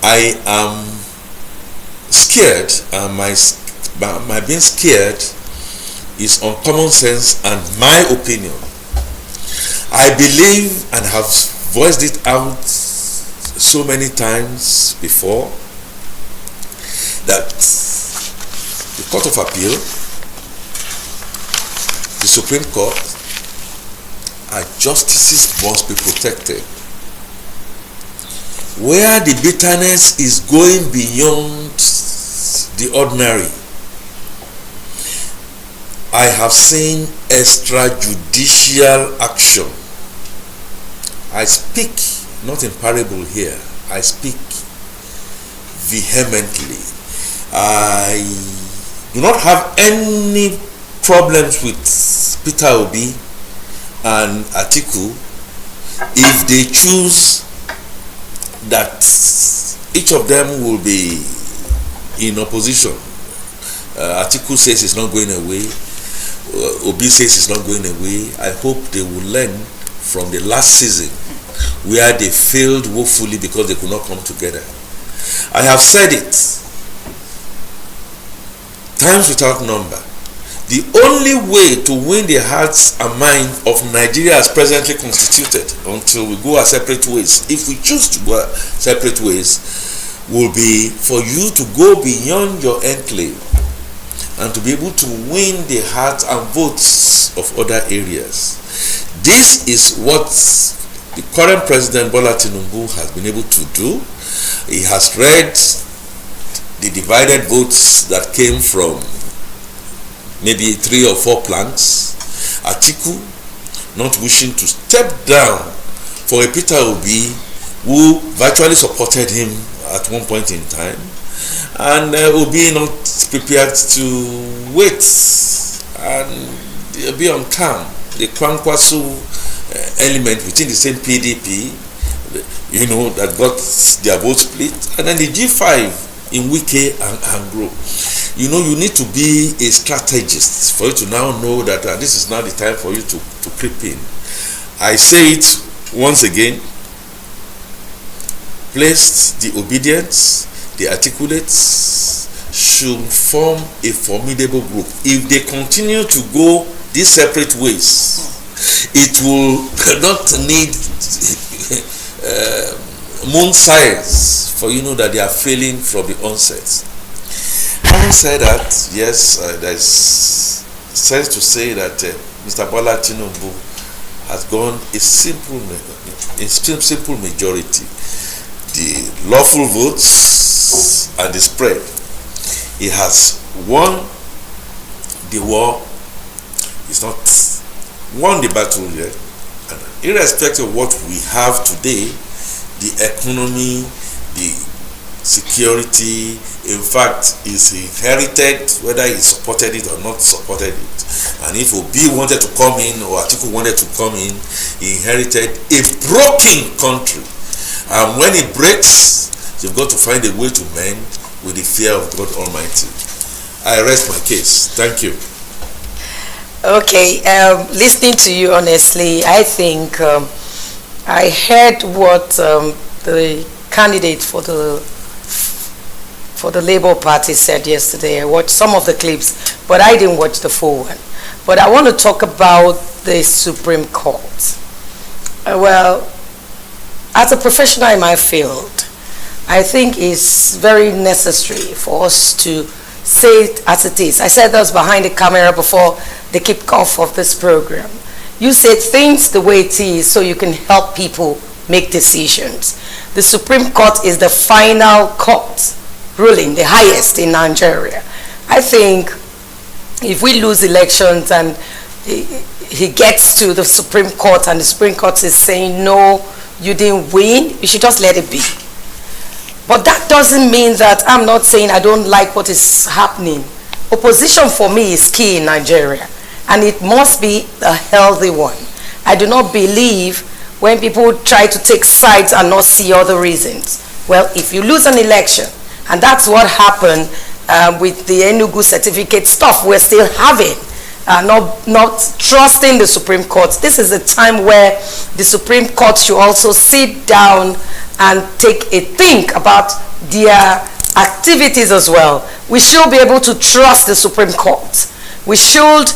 I am scared, and my being scared is on common sense and my opinion. I believe, and have voiced it out so many times before, that the Court of Appeal, the Supreme Court, our justices must be protected. Where the bitterness is going beyond the ordinary, I have seen extrajudicial action. I speak not in parable here, I speak vehemently. I do not have any problems with Peter Obi and Atiku if they choose that each of them will be in opposition. Atiku says it's not going away. Obi says it's not going away. I hope they will learn from the last season where they failed woefully because they could not come together. I have said it times without number. The only way to win the hearts and minds of Nigeria as presently constituted, until we go our separate ways, if we choose to go our separate ways, will be for you to go beyond your enclave and to be able to win the hearts and votes of other areas. This is what the current President Bola Tinubu has been able to do. He has read the divided votes that came from maybe 3 or 4 plants. Atiku not wishing to step down for a Peter Obi who virtually supported him at one point in time, and Obi not prepared to wait and be on calm. The Kwankwaso element within the same PDP, that got their vote split, and then the G5 in Wike and Anglo. You need to be a strategist for you to now know that this is now the time for you to creep in. I say it once again, placed the obedience, the articulates should form a formidable group. If they continue to go these separate ways, it will not need moon science for that they are failing from the onset. Having said that, yes, there is sense to say that Mr. Bola Tinubu has gone a simple majority. The lawful votes and the spread. He has won the war. He's not won the battle yet. And irrespective of what we have today, the economy, the security, in fact, is inherited, whether he supported it or not supported it. And if Obi wanted to come in or Atiku wanted to come in, he inherited a broken country. And when it breaks, you've got to find a way to mend with the fear of God Almighty. I rest my case. Thank you. Okay, listening to you honestly, I think I heard what the candidate for the Labour Party said yesterday. I watched some of the clips, but I didn't watch the full one. But I want to talk about the Supreme Court. Well, as a professional in my field, I think it's very necessary for us to say it as it is. I said this behind the camera before the kick-off of this program. You said things the way it is so you can help people make decisions. The Supreme Court is the final court ruling, the highest in Nigeria. I think if we lose elections and he gets to the Supreme Court and the Supreme Court is saying, no, you didn't win, you should just let it be. But that doesn't mean that I'm not saying I don't like what is happening. Opposition for me is key in Nigeria, and it must be a healthy one. I do not believe when people try to take sides and not see other reasons. Well, if you lose an election, and that's what happened with the Enugu certificate stuff we're still having, not trusting the Supreme Court. This is a time where the Supreme Court should also sit down and take a think about their activities as well. We should be able to trust the Supreme Court. We should,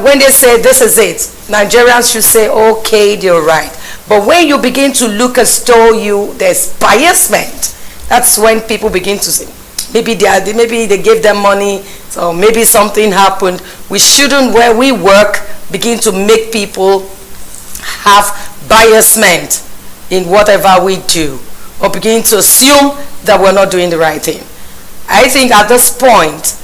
when they say this is it, Nigerians should say, okay, they're right. But when you begin to look as though there's biasment, that's when people begin to say, maybe they gave them money, so maybe something happened. We shouldn't, where we work, begin to make people have biasment in whatever we do, or begin to assume that we're not doing the right thing. I think at this point,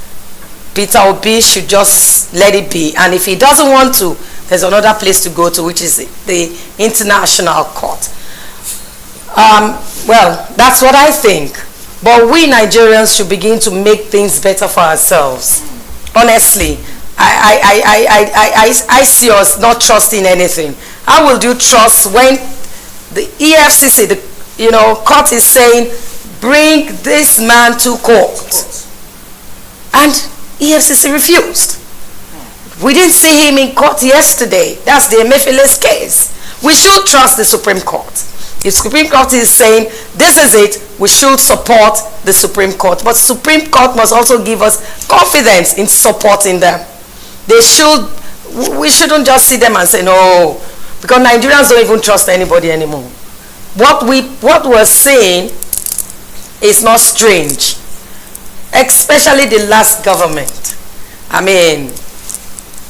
Peter Obi should just let it be. And if he doesn't want to, there's another place to go to, which is the International Court. Well, that's what I think. But we Nigerians should begin to make things better for ourselves. Honestly, I see us not trusting anything. How will you trust when the EFCC, the court is saying, bring this man to court, and EFCC refused? We didn't see him in court yesterday. That's the Emefiele's case. We should trust the Supreme Court. If Supreme Court is saying this is it, we should support the Supreme Court. But Supreme Court must also give us confidence in supporting them. We shouldn't just see them and say no, because Nigerians don't even trust anybody anymore. What we're seeing is not strange, especially the last government. I mean,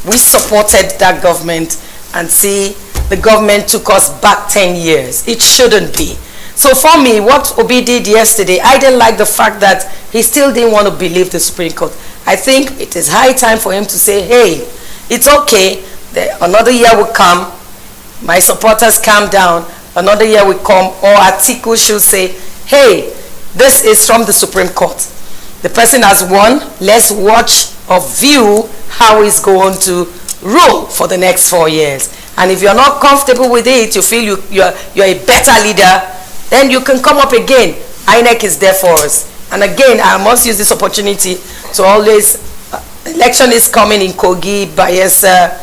we supported that government, and see, the government took us back 10 years. It shouldn't be. So for me, what Obi did yesterday, I didn't like the fact that he still didn't want to believe the Supreme Court. I think it is high time for him to say, hey, it's okay, another year will come, my supporters calm down, another year will come, or Atiku should say, hey, this is from the Supreme Court. The person has won, let's watch or view how he's going to rule for the next 4 years. And if you're not comfortable with it, you feel you're a better leader, then you can come up again. INEC is there for us. And again, I must use this opportunity to always, election is coming in Kogi, Bayelsa,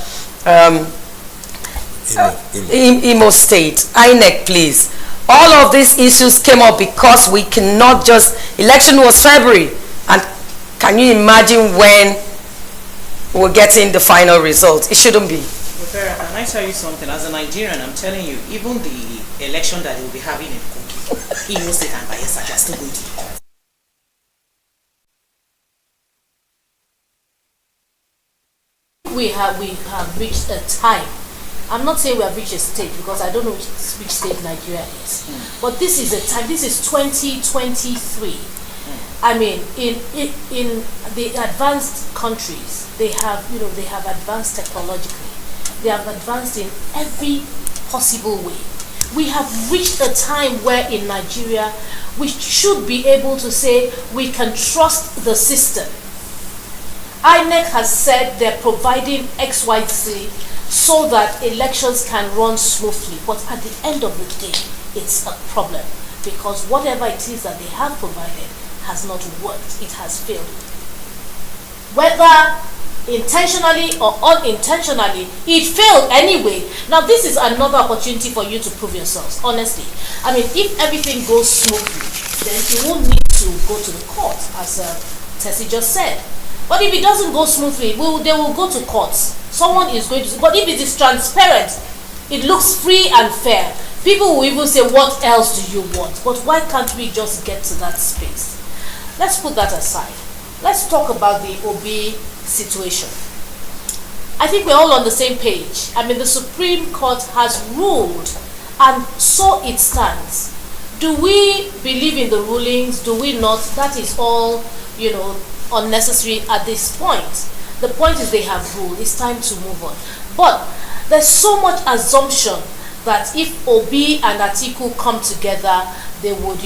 Imo State. INEC, please. All of these issues came up because we cannot just, election was February, and can you imagine when we're getting the final result? It shouldn't be. Can I tell you something? As a Nigerian, I'm telling you, even the election that we'll be having in Kogi, Imo State and Bayelsa, are still going to be. We have reached a time. I'm not saying we have reached a state, because I don't know which state Nigeria is. But this is a time. This is 2023. I mean, in the advanced countries, they have advanced technologically. They have advanced in every possible way. We have reached a time where in Nigeria we should be able to say we can trust the system. INEC has said they're providing XYZ so that elections can run smoothly, but at the end of the day, it's a problem, because whatever it is that they have provided has not worked. It has failed. Whether intentionally or unintentionally, it failed anyway. Now this is another opportunity for you to prove yourselves, honestly. I mean, if everything goes smoothly, then you won't need to go to the court, as Tessie just said. But if it doesn't go smoothly, they will go to courts. Someone is going to, but if it is transparent, it looks free and fair, people will even say, what else do you want? But why can't we just get to that space? Let's put that aside. Let's talk about the Obi situation. I think we're all on the same page. I mean, the Supreme Court has ruled, and so it stands. Do we believe in the rulings? Do we not? That is all, unnecessary at this point. The point is they have ruled. It's time to move on. But there's so much assumption that if Obi and Atiku come together, they would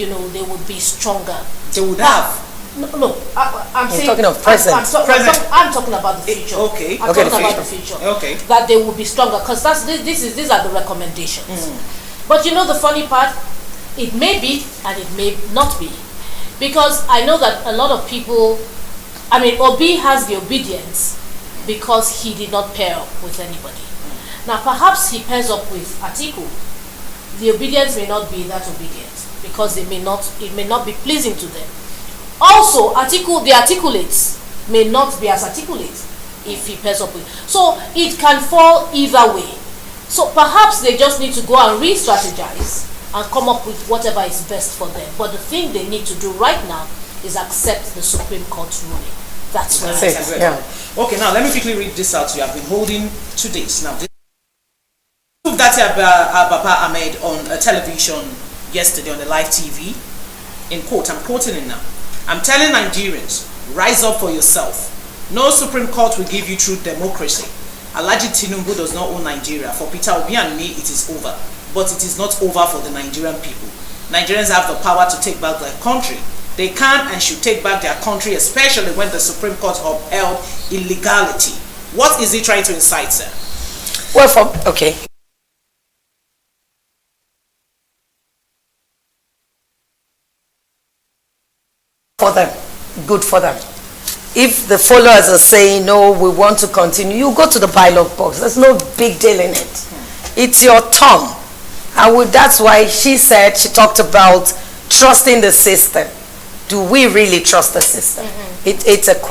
be stronger. They would have. No, I'm saying, talking of present. I'm talking about the future. Okay. I'm talking about the future. Okay. That they will be stronger, because these are the recommendations. But the funny part, it may be and it may not be, because I know that a lot of people, I mean, Obi has the obedience because he did not pair up with anybody. Now perhaps he pairs up with Atiku. The obedience may not be that obedient. because it may not be pleasing to them. Also, the articulates may not be as articulate if he pairs up with. So it can fall either way. So perhaps they just need to go and re-strategize and come up with whatever is best for them. But the thing they need to do right now is accept the Supreme Court ruling. That's what I say. Yeah. Okay, now let me quickly read this out to you. I've been holding 2 days now. Dati Ababa Ahmed on a television yesterday on the live TV. In quote, I'm quoting it now. I'm telling Nigerians, rise up for yourself. No Supreme Court will give you true democracy. Alhaji Tinubu does not own Nigeria. For Peter Obi and me, it is over. But it is not over for the Nigerian people. Nigerians have the power to take back their country. They can and should take back their country, especially when the Supreme Court upheld illegality. What is he trying to incite, sir? Well, okay. For them, good for them. If the followers are saying, no, we want to continue, you go to the ballot box. There's no big deal in it. It's your turn. That's why she talked about trusting the system. Do we really trust the system? It's a question.